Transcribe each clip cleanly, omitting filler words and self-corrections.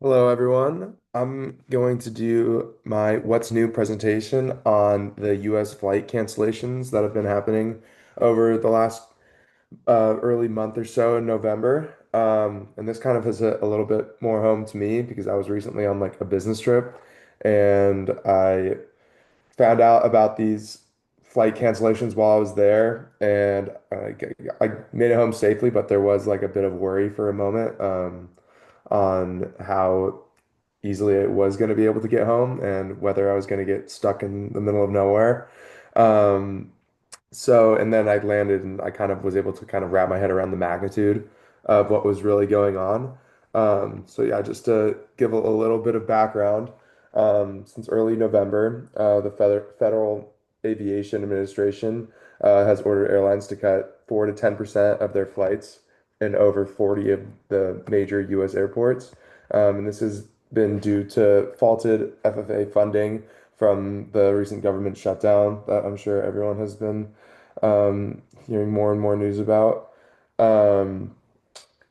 Hello, everyone. I'm going to do my What's New presentation on the US flight cancellations that have been happening over the last early month or so in November. And this kind of has a little bit more home to me because I was recently on like a business trip and I found out about these flight cancellations while I was there, and I made it home safely, but there was like a bit of worry for a moment on how easily it was going to be able to get home and whether I was going to get stuck in the middle of nowhere. Um, and then I landed and I kind of was able to kind of wrap my head around the magnitude of what was really going on. Yeah, just to give a little bit of background, since early November, the Federal Aviation Administration has ordered airlines to cut 4 to 10% of their flights in over 40 of the major U.S. airports. And this has been due to faulted FFA funding from the recent government shutdown that I'm sure everyone has been hearing more and more news about. Um,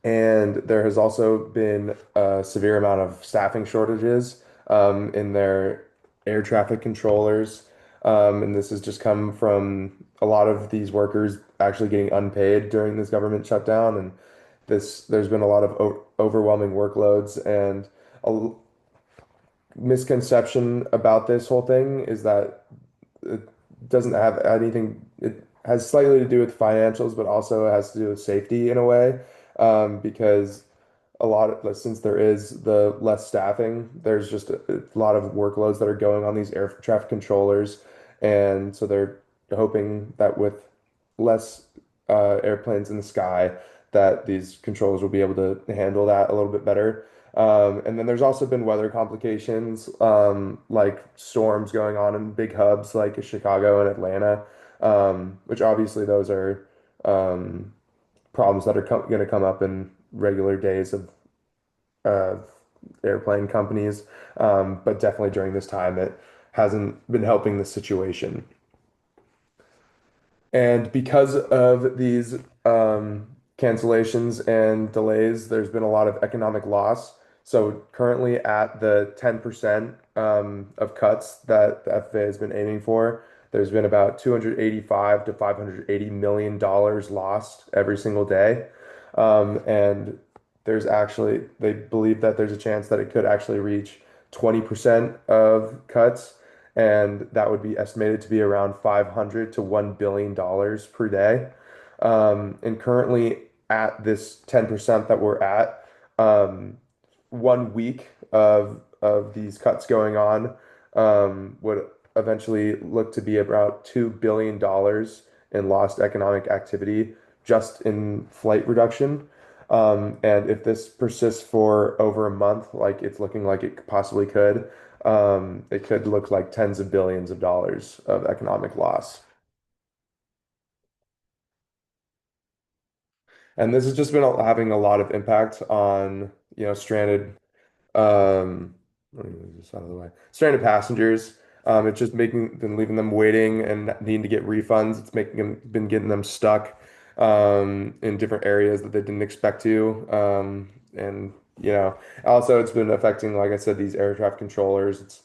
and there has also been a severe amount of staffing shortages in their air traffic controllers. And this has just come from a lot of these workers actually getting unpaid during this government shutdown. And there's been a lot of o overwhelming workloads and a misconception about this whole thing is that it doesn't have anything. It has slightly to do with financials, but also has to do with safety in a way, because since there is the less staffing, there's just a lot of workloads that are going on these air traffic controllers, and so they're hoping that with less airplanes in the sky, that these controllers will be able to handle that a little bit better. And then there's also been weather complications, like storms going on in big hubs like Chicago and Atlanta, which obviously those are um, problems that are going to come up in regular days of uh, airplane companies. But definitely during this time, it hasn't been helping the situation. And because of these cancellations and delays, there's been a lot of economic loss. So currently at the 10% of cuts that the FAA has been aiming for, there's been about 285 to 580 million dollars lost every single day. And they believe that there's a chance that it could actually reach 20% of cuts, and that would be estimated to be around 500 to $1 billion per day. And currently at this 10% that we're at, um, 1 week of these cuts going on would eventually look to be about $2 billion in lost economic activity just in flight reduction. And if this persists for over a month, like it's looking like it possibly could, it could look like tens of billions of dollars of economic loss. And this has just been having a lot of impact on, stranded let me move this out of the way. Stranded passengers. It's just making them leaving them waiting and needing to get refunds. It's making them been getting them stuck in different areas that they didn't expect to. And also it's been affecting, like I said, these air traffic controllers. It's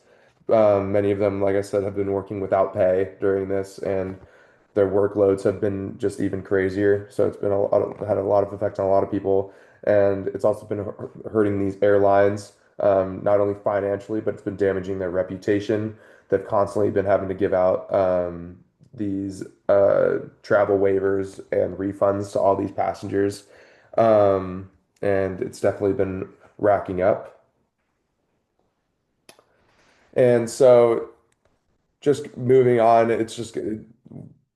many of them, like I said, have been working without pay during this, and their workloads have been just even crazier. So it's been had a lot of effect on a lot of people, and it's also been hurting these airlines, not only financially, but it's been damaging their reputation. They've constantly been having to give out these travel waivers and refunds to all these passengers, and it's definitely been racking up. And so just moving on, it's just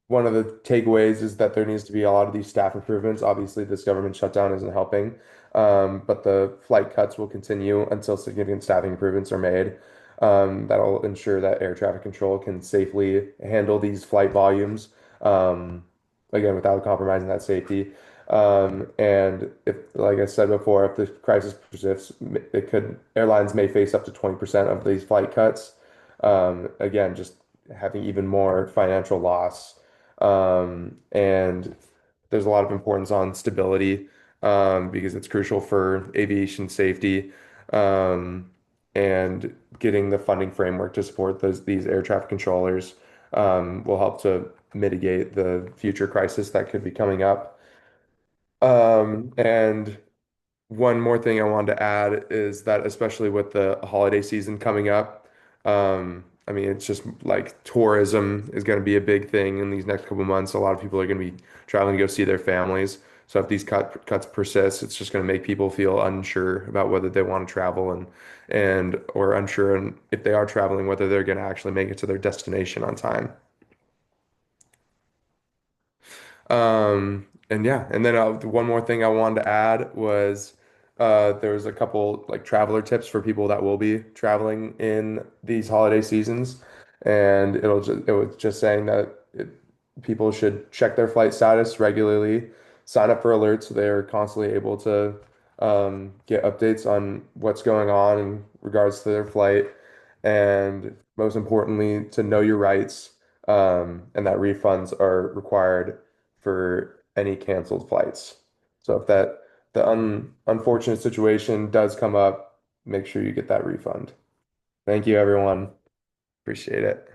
one of the takeaways is that there needs to be a lot of these staff improvements. Obviously, this government shutdown isn't helping, but the flight cuts will continue until significant staffing improvements are made. That'll ensure that air traffic control can safely handle these flight volumes, again, without compromising that safety. And if, like I said before, if the crisis persists, airlines may face up to 20% of these flight cuts. Again, just having even more financial loss. And there's a lot of importance on stability because it's crucial for aviation safety. um, and getting the funding framework to support these air traffic controllers will help to mitigate the future crisis that could be coming up. And one more thing I wanted to add is that especially with the holiday season coming up, I mean, it's just like tourism is going to be a big thing in these next couple months. A lot of people are going to be traveling to go see their families. So if these cuts persist, it's just going to make people feel unsure about whether they want to travel and or unsure and if they are traveling, whether they're going to actually make it to their destination on time. And yeah, and then one more thing I wanted to add was there was a couple like traveler tips for people that will be traveling in these holiday seasons, and it was just saying that people should check their flight status regularly, sign up for alerts so they are constantly able to get updates on what's going on in regards to their flight, and most importantly, to know your rights, and that refunds are required for any canceled flights. So if the unfortunate situation does come up, make sure you get that refund. Thank you, everyone. Appreciate it.